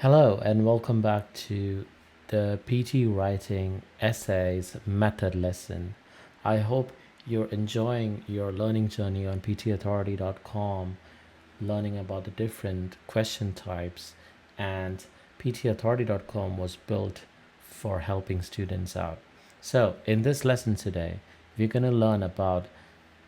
Hello and welcome back to the PT Writing Essays Method lesson. I hope you're enjoying your learning journey on ptauthority.com, learning about the different question types, and ptauthority.com was built for helping students out. So in this lesson today, we're going to learn about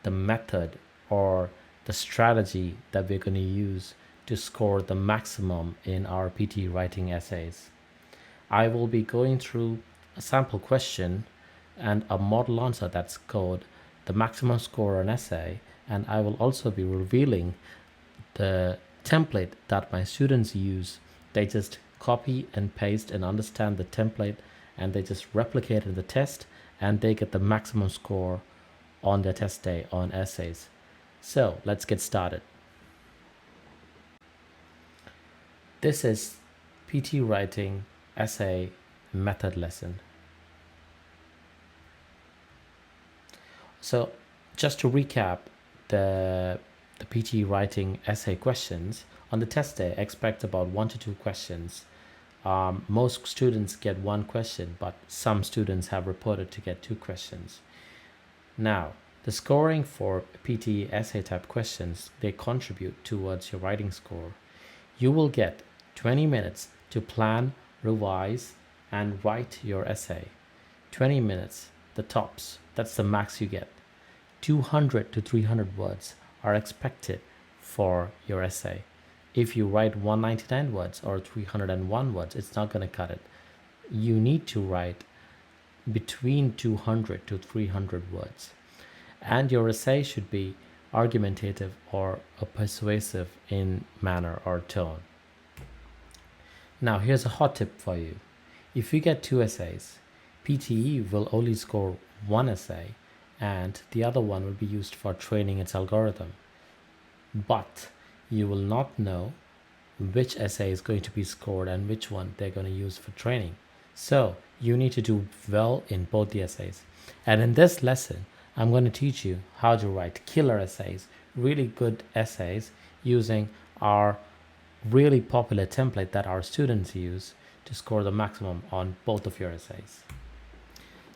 the method or the strategy that we're going to use to score the maximum in our PT writing essays. I will be going through a sample question and a model answer that's called the maximum score on essay, and I will also be revealing the template that my students use. They just copy and paste and understand the template, and they just replicate it in the test, and they get the maximum score on their test day on essays. So let's get started. This is PT Writing Essay Method lesson. So just to recap the PT Writing Essay questions, on the test day, expect about 1 to 2 questions. Most students get 1 question, but some students have reported to get 2 questions. Now, the scoring for PTE essay type questions, they contribute towards your writing score. You will get 20 minutes to plan, revise, and write your essay. 20 minutes, the tops, that's the max you get. 200 to 300 words are expected for your essay. If you write 199 words or 301 words, it's not going to cut it. You need to write between 200 to 300 words. And your essay should be argumentative or persuasive in manner or tone. Now, here's a hot tip for you. If you get 2 essays, PTE will only score 1 essay, and the other one will be used for training its algorithm. But you will not know which essay is going to be scored and which one they're going to use for training. So you need to do well in both the essays. And in this lesson, I'm going to teach you how to write killer essays, really good essays, using our really popular template that our students use to score the maximum on both of your essays.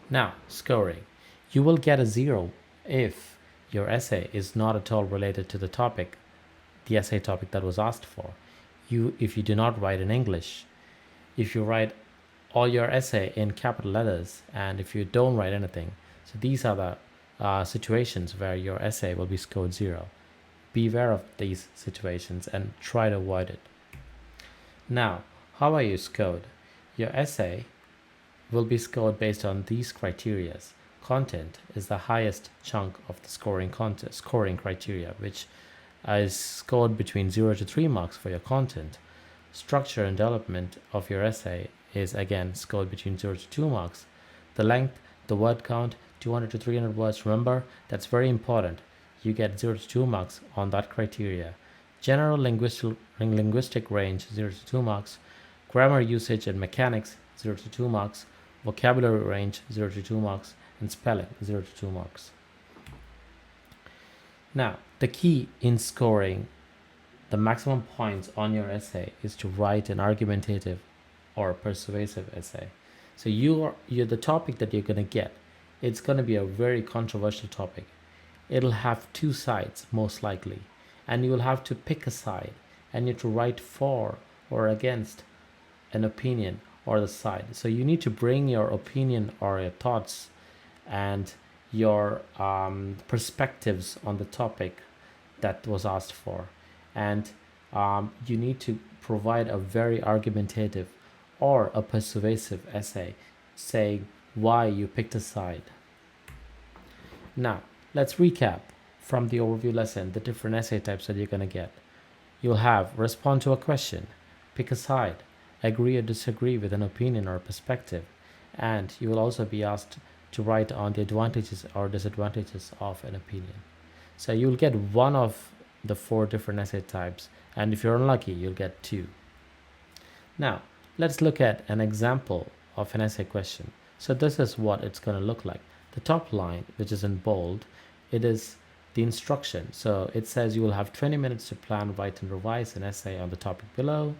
Now, scoring. You will get a 0 if your essay is not at all related to the topic, the essay topic that was asked for. If you do not write in English, if you write all your essay in capital letters, and if you don't write anything. So these are the situations where your essay will be scored 0. Beware of these situations and try to avoid it. Now, how are you scored? Your essay will be scored based on these criteria. Content is the highest chunk of the scoring criteria, which is scored between 0 to 3 marks for your content. Structure and development of your essay is again scored between 0 to 2 marks. The length, the word count, 200 to 300 words, remember, that's very important. You get 0 to 2 marks on that criteria. General linguistic range, 0 to 2 marks. Grammar usage and mechanics, 0 to 2 marks. Vocabulary range, 0 to 2 marks. And spelling, 0 to 2 marks. Now, the key in scoring the maximum points on your essay is to write an argumentative or persuasive essay. So you're the topic that you're going to get, it's going to be a very controversial topic. It'll have 2 sides most likely, and you will have to pick a side, and you have to write for or against an opinion or the side. So you need to bring your opinion or your thoughts and your perspectives on the topic that was asked for, and you need to provide a very argumentative or a persuasive essay saying why you picked a side. Now, let's recap from the overview lesson the different essay types that you're going to get. You'll have respond to a question, pick a side, agree or disagree with an opinion or perspective, and you will also be asked to write on the advantages or disadvantages of an opinion. So you'll get one of the 4 different essay types, and if you're unlucky, you'll get 2. Now, let's look at an example of an essay question. So this is what it's going to look like. The top line, which is in bold, it is the instruction. So it says you will have 20 minutes to plan, write, and revise an essay on the topic below.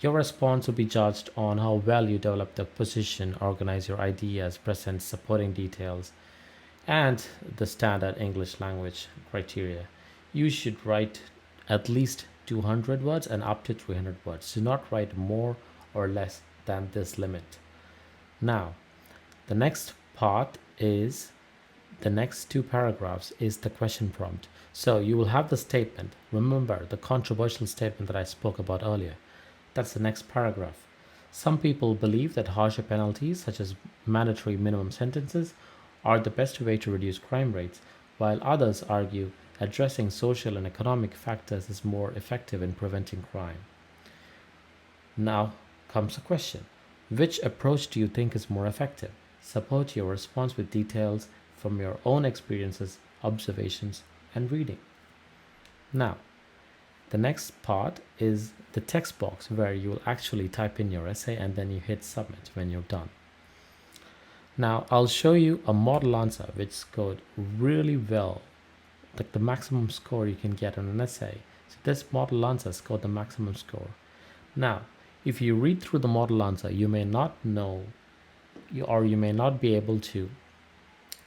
Your response will be judged on how well you develop the position, organize your ideas, present supporting details, and the standard English language criteria. You should write at least 200 words and up to 300 words. Do not write more or less than this limit. Now, the next part is the next two paragraphs is the question prompt. So you will have the statement. Remember the controversial statement that I spoke about earlier. That's the next paragraph. Some people believe that harsher penalties, such as mandatory minimum sentences, are the best way to reduce crime rates, while others argue addressing social and economic factors is more effective in preventing crime. Now comes a question. Which approach do you think is more effective? Support your response with details from your own experiences, observations, and reading. Now, the next part is the text box where you will actually type in your essay and then you hit submit when you're done. Now, I'll show you a model answer which scored really well, like the maximum score you can get on an essay. So this model answer scored the maximum score. Now, if you read through the model answer, you may not know or you may not be able to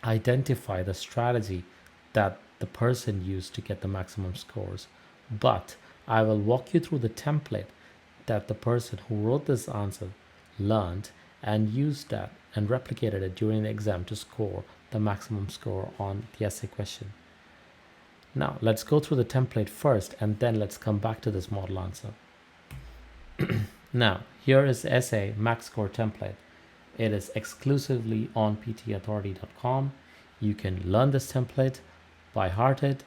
identify the strategy that the person used to get the maximum scores. But I will walk you through the template that the person who wrote this answer learned and used that and replicated it during the exam to score the maximum score on the essay question. Now, let's go through the template first and then let's come back to this model answer. Now, here is the essay max score template. It is exclusively on pteauthority.com. You can learn this template, by heart it,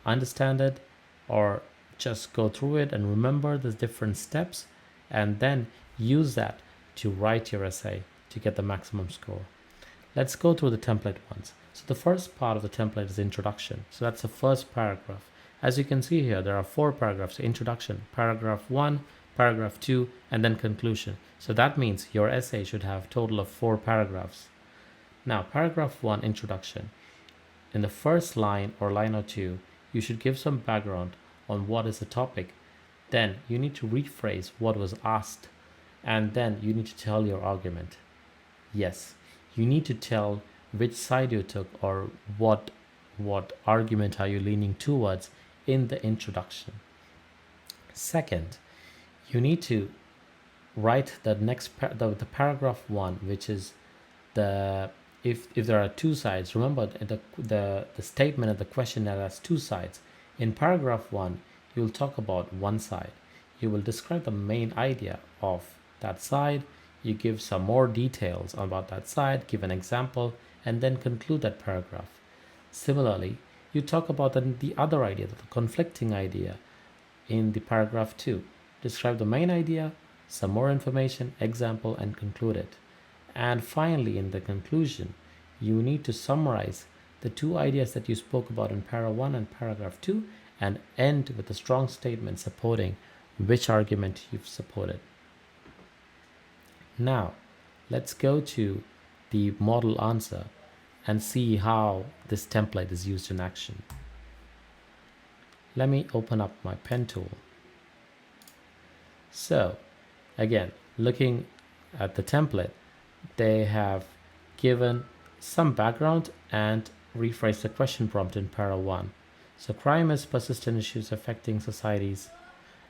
understand it, or just go through it and remember the different steps and then use that to write your essay to get the maximum score. Let's go through the template once. So the first part of the template is introduction. So that's the first paragraph. As you can see here, there are 4 paragraphs. Introduction, paragraph 1, paragraph 2, and then conclusion. So that means your essay should have a total of 4 paragraphs. Now, paragraph 1, introduction. In the first line or line or two, you should give some background on what is the topic. Then you need to rephrase what was asked, and then you need to tell your argument. Yes, you need to tell which side you took or what argument are you leaning towards in the introduction. Second, you need to write the next the paragraph 1, which is the if there are 2 sides. Remember the statement of the question that has 2 sides. In paragraph 1, you will talk about one side. You will describe the main idea of that side. You give some more details about that side, give an example, and then conclude that paragraph. Similarly, you talk about the other idea, the conflicting idea, in the paragraph 2. Describe the main idea, some more information, example, and conclude it. And finally, in the conclusion, you need to summarize the 2 ideas that you spoke about in para 1 and paragraph 2 and end with a strong statement supporting which argument you've supported. Now, let's go to the model answer and see how this template is used in action. Let me open up my pen tool. So, again, looking at the template, they have given some background and rephrased the question prompt in para 1. So, crime is persistent issues affecting societies,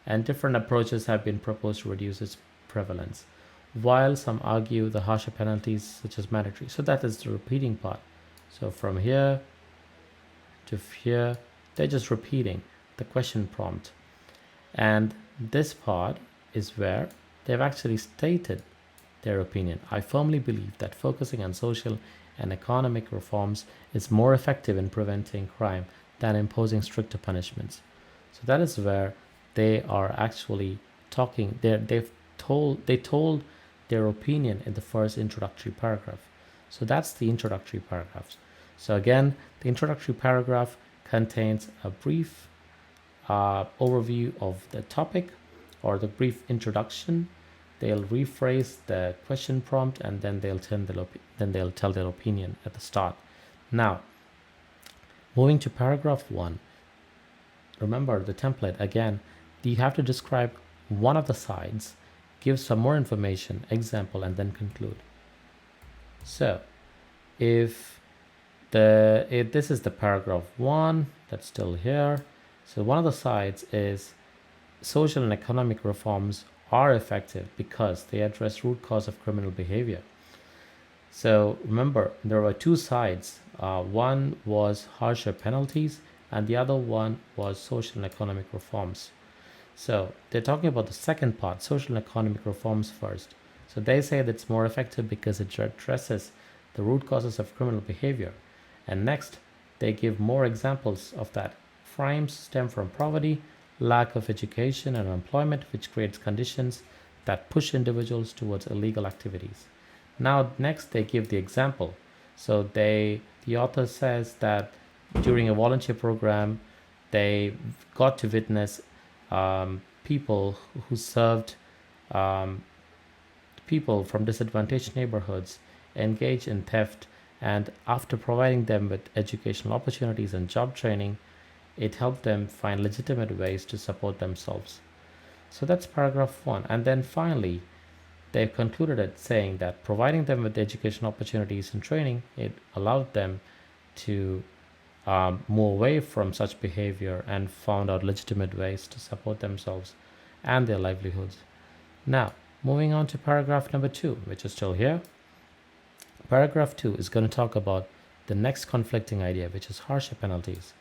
and different approaches have been proposed to reduce its prevalence, while some argue the harsher penalties such as mandatory. So that is the repeating part. So from here to here, they're just repeating the question prompt. And this part is where they've actually stated their opinion. I firmly believe that focusing on social and economic reforms is more effective in preventing crime than imposing stricter punishments. So that is where they are actually talking. They told their opinion in the first introductory paragraph. So that's the introductory paragraphs. So again, the introductory paragraph contains a brief overview of the topic or the brief introduction. They'll rephrase the question prompt and then they'll tell their opinion at the start. Now, moving to paragraph 1, remember the template again. You have to describe one of the sides give some more information, example, and then conclude. So if this is the paragraph 1 that's still here. So one of the sides is social and economic reforms are effective because they address root cause of criminal behavior. So remember, there were two sides. One was harsher penalties, and the other one was social and economic reforms. So they're talking about the second part, social and economic reforms first. So they say that it's more effective because it addresses the root causes of criminal behavior. And next, they give more examples of that. Crimes stem from poverty, lack of education and employment, which creates conditions that push individuals towards illegal activities. Now, next, they give the example. So the author says that during a volunteer program, they got to witness people who served people from disadvantaged neighborhoods engage in theft, and after providing them with educational opportunities and job training, it helped them find legitimate ways to support themselves. So that's paragraph 1. And then finally, they concluded it saying that providing them with educational opportunities and training, it allowed them to move away from such behavior and found out legitimate ways to support themselves and their livelihoods. Now, moving on to paragraph number 2, which is still here. Paragraph 2 is going to talk about the next conflicting idea, which is harsher penalties.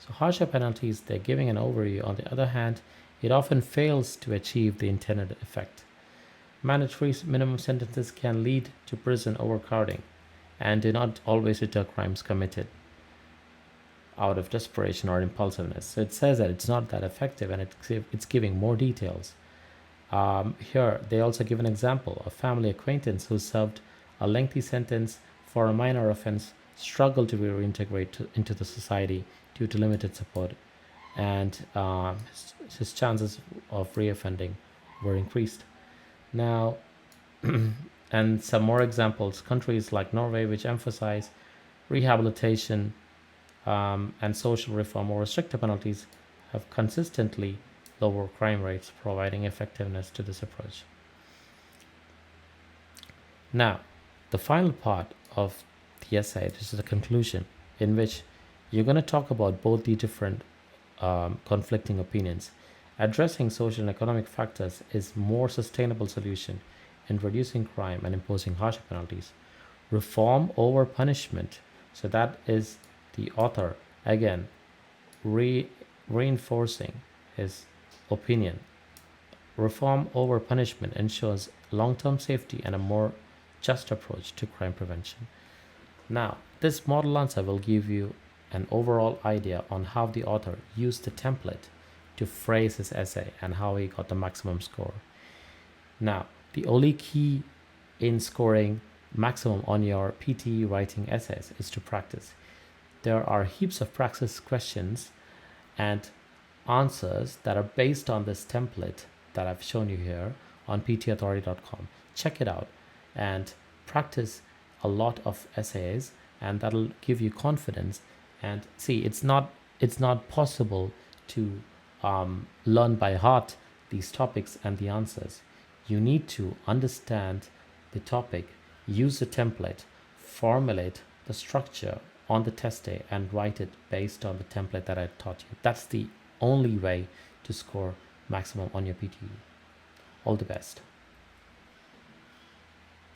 So harsher penalties, they're giving an overview. On the other hand, it often fails to achieve the intended effect. Mandatory minimum sentences can lead to prison overcrowding and do not always deter crimes committed out of desperation or impulsiveness. So it says that it's not that effective, and it's giving more details. Here, they also give an example. A family acquaintance who served a lengthy sentence for a minor offense struggled to be reintegrated into the society due to limited support, and his chances of reoffending were increased. Now, and some more examples. Countries like Norway, which emphasize rehabilitation and social reform over stricter penalties, have consistently lower crime rates, providing effectiveness to this approach. Now, the final part of the essay, this is the conclusion, in which you're going to talk about both the different conflicting opinions. Addressing social and economic factors is more sustainable solution in reducing crime and imposing harsher penalties. Reform over punishment. So that is the author again reinforcing his opinion. Reform over punishment ensures long-term safety and a more just approach to crime prevention. Now, this model answer will give you an overall idea on how the author used the template to phrase his essay and how he got the maximum score. Now, the only key in scoring maximum on your PTE writing essays is to practice. There are heaps of practice questions and answers that are based on this template that I've shown you here on ptauthority.com. Check it out and practice a lot of essays, and that'll give you confidence. And see, it's not possible to learn by heart these topics and the answers. You need to understand the topic, use the template, formulate the structure on the test day, and write it based on the template that I taught you. That's the only way to score maximum on your PTE. All the best.